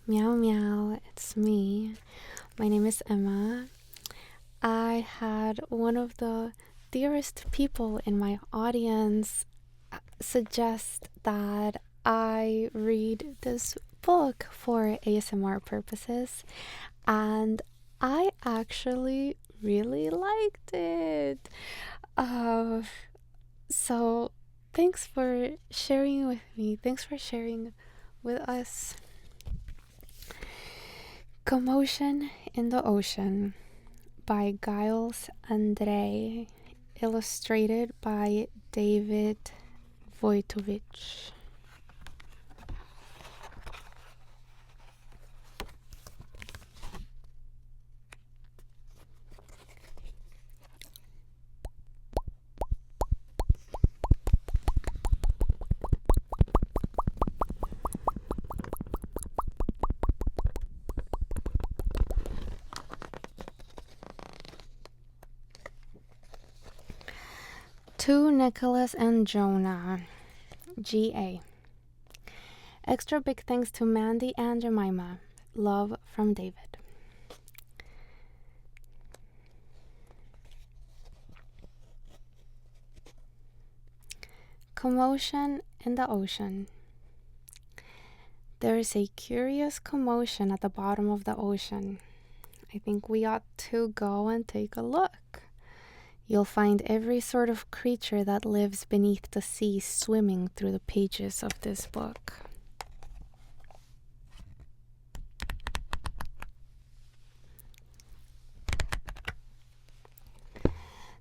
Meow meow, it's me. My name is Emma. I had one of the dearest people in my audience suggest that I read this book for ASMR purposes, and I actually really liked it. Uh, so thanks for sharing with me. Thanks for sharing with us. Commotion in the Ocean by Giles Andreae, illustrated by David Wojtowicz. To Nicholas and Jonah, G.A. Extra big thanks to Mandy and Jemima. Love from David. Commotion in the Ocean. There is a curious commotion at the bottom of the ocean. I think we ought to go and take a look. You'll find every sort of creature that lives beneath the sea swimming through the pages of this book.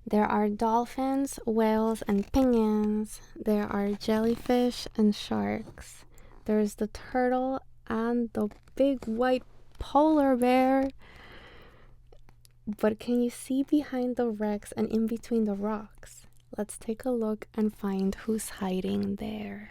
There are dolphins, whales, and penguins. There are jellyfish and sharks. There's the turtle and the big white polar bear. But can you see behind the wrecks and in between the rocks? Let's take a look and find who's hiding there.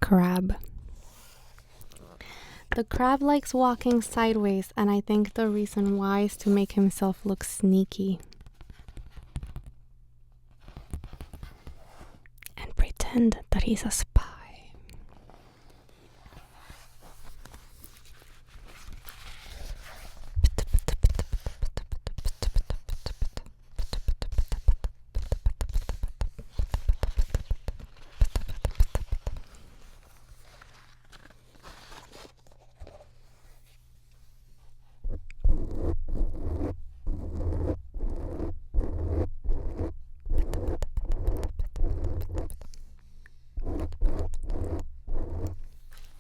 Crab. The crab likes walking sideways, and I think the reason why is to make himself look sneaky. And pretend that he's a spy.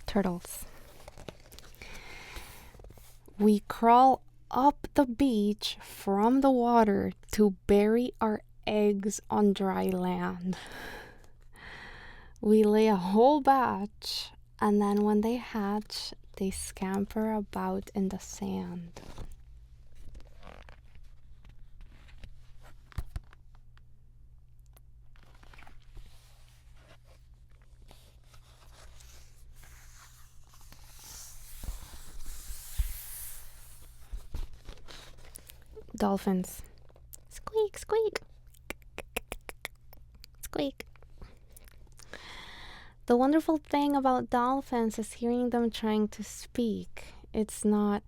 Turtles. We crawl up the beach from the water to bury our eggs on dry land. We lay a whole batch, and then when they hatch, they scamper about in the sand. Dolphins. Squeak, squeak. Squeak. The wonderful thing about dolphins is hearing them trying to speak. It's not,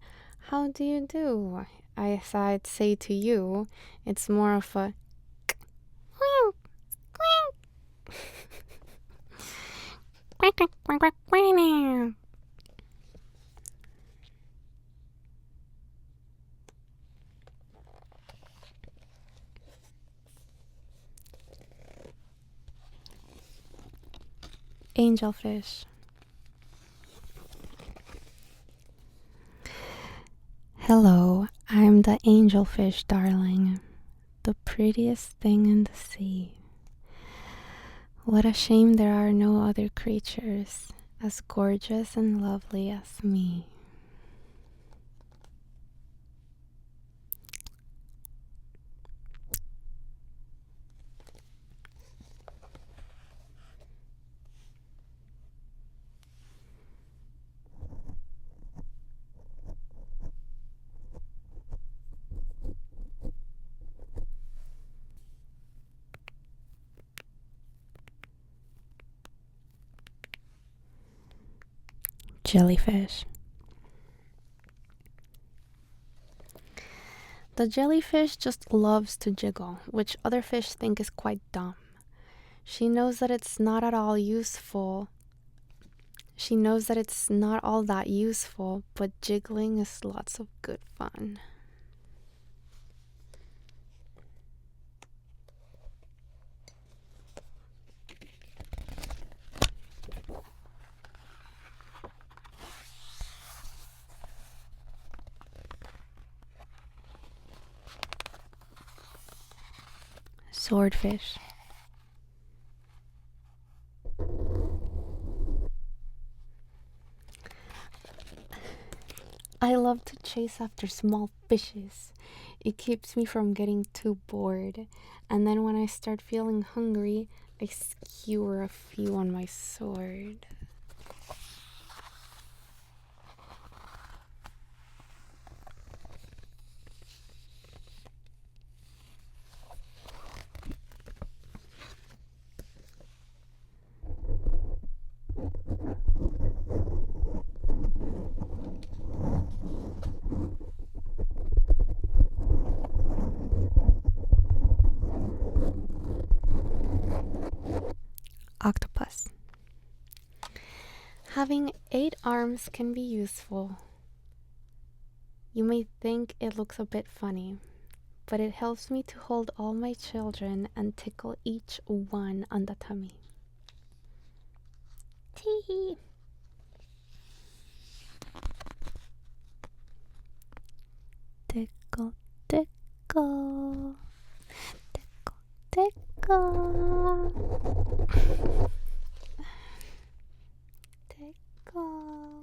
how do you do? As I'd say to you, it's more of a quack, quack, quack, quack, quack. Angelfish. Hello, I'm the angelfish, darling. The prettiest thing in the sea. What a shame there are no other creatures. as gorgeous and lovely as me. Jellyfish. The jellyfish just loves to jiggle, which other fish think is quite dumb. She knows that it's not at all useful. She knows that it's not all that useful, but jiggling is lots of good fun. Swordfish. I love to chase after small fishes. It keeps me from getting too bored. And then when I start feeling hungry, I skewer a few on my sword. Octopus. Having 8 arms can be useful. You may think it looks a bit funny, but it helps me to hold all my children and tickle each one on the tummy. Tee. Tickle, tickle, tickle, tickle, tickle.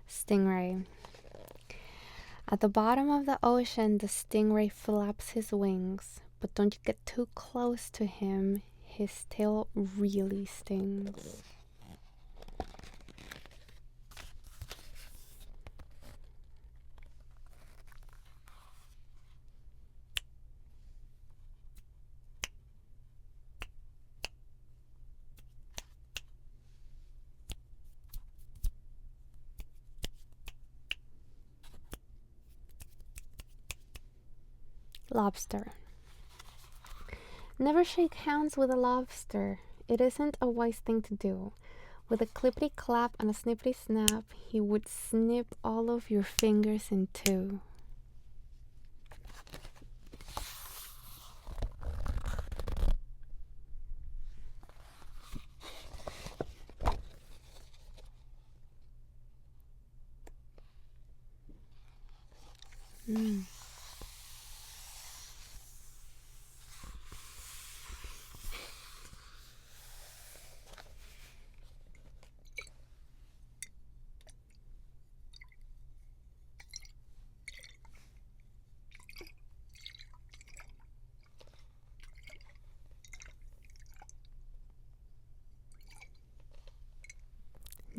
Stingray. At the bottom of the ocean, the stingray flaps his wings, but don't you get too close to him. His tail really stings. Lobster. Never shake hands with a lobster. It isn't a wise thing to do. With a clippity clap and a snippity snap, he would snip all of your fingers in two.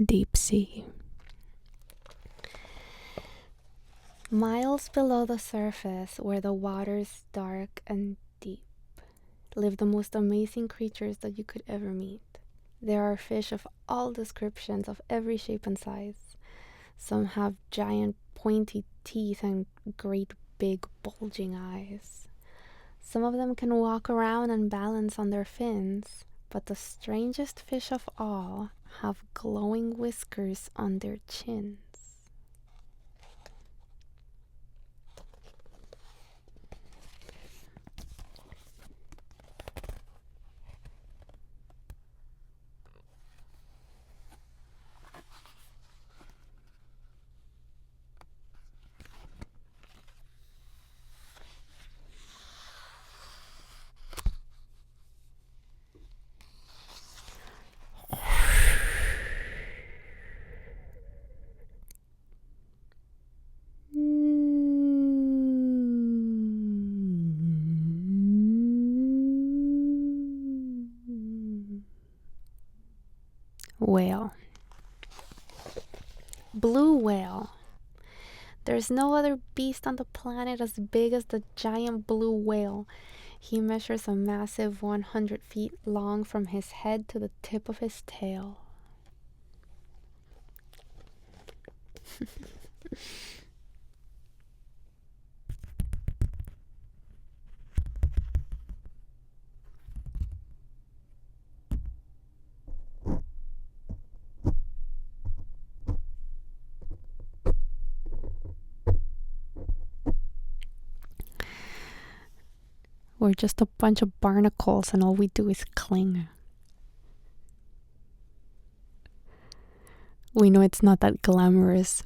Deep sea. Miles below the surface, where the water is dark and deep, live the most amazing creatures that you could ever meet. There are fish of all descriptions, of every shape and size. Some have giant pointy teeth and great big bulging eyes. Some of them can walk around and balance on their fins, but the strangest fish of all have glowing whiskers on their chins. Whale. Blue whale. There's no other beast on the planet as big as the giant blue whale. He measures a massive 100 feet long from his head to the tip of his tail. We're just a bunch of barnacles and all we do is cling. We know it's not that glamorous,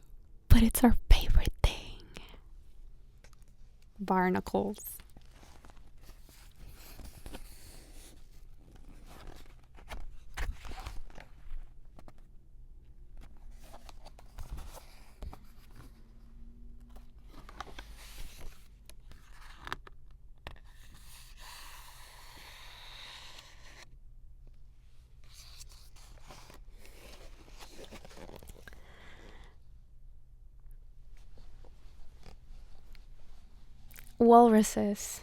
but it's our favorite thing. Barnacles. Walruses.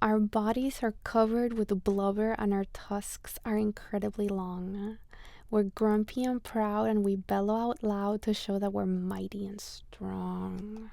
Our bodies are covered with blubber and our tusks are incredibly long. We're grumpy and proud and we bellow out loud to show that we're mighty and strong.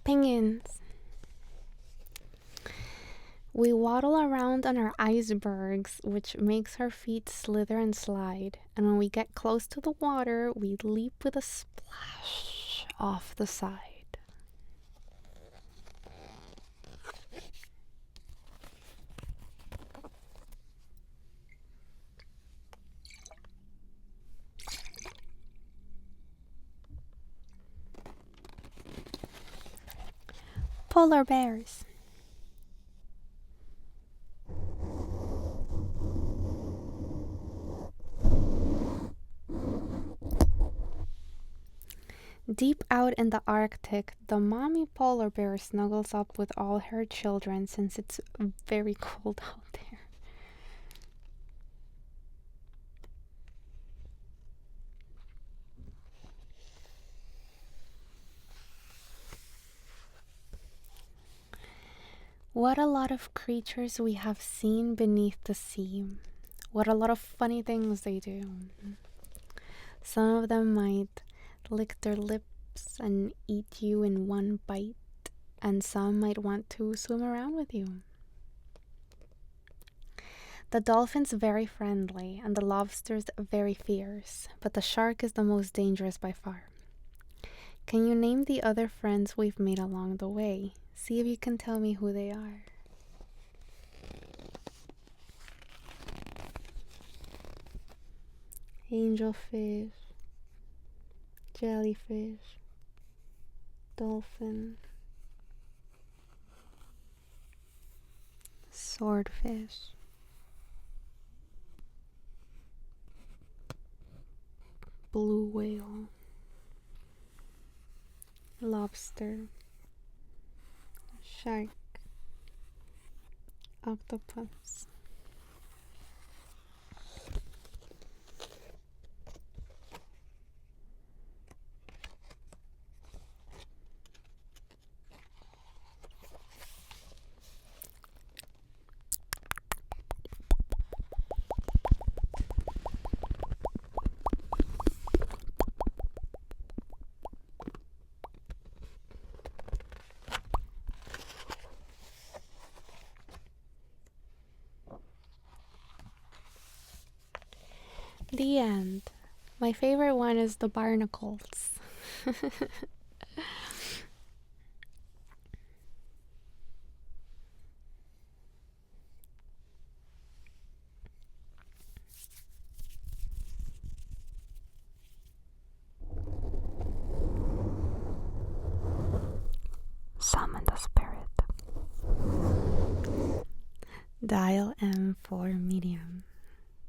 Penguins. We waddle around on our icebergs, which makes our feet slither and slide. And when we get close to the water, we leap with a splash off the side. Polar bears. Deep out in the Arctic, the mommy polar bear snuggles up with all her children since it's very cold out there. What a lot of creatures we have seen beneath the sea. What a lot of funny things they do. Some of them might lick their lips and eat you in one bite, and some might want to swim around with you. The dolphin's very friendly and the lobster's very fierce, but the shark is the most dangerous by far. Can you name the other friends we've made along the way? See if you can tell me who they are. Angelfish, jellyfish, dolphin, swordfish, blue whale, lobster, shark, octopus. The end. My favorite one is the barnacles. Summon the spirit. Dial M for medium.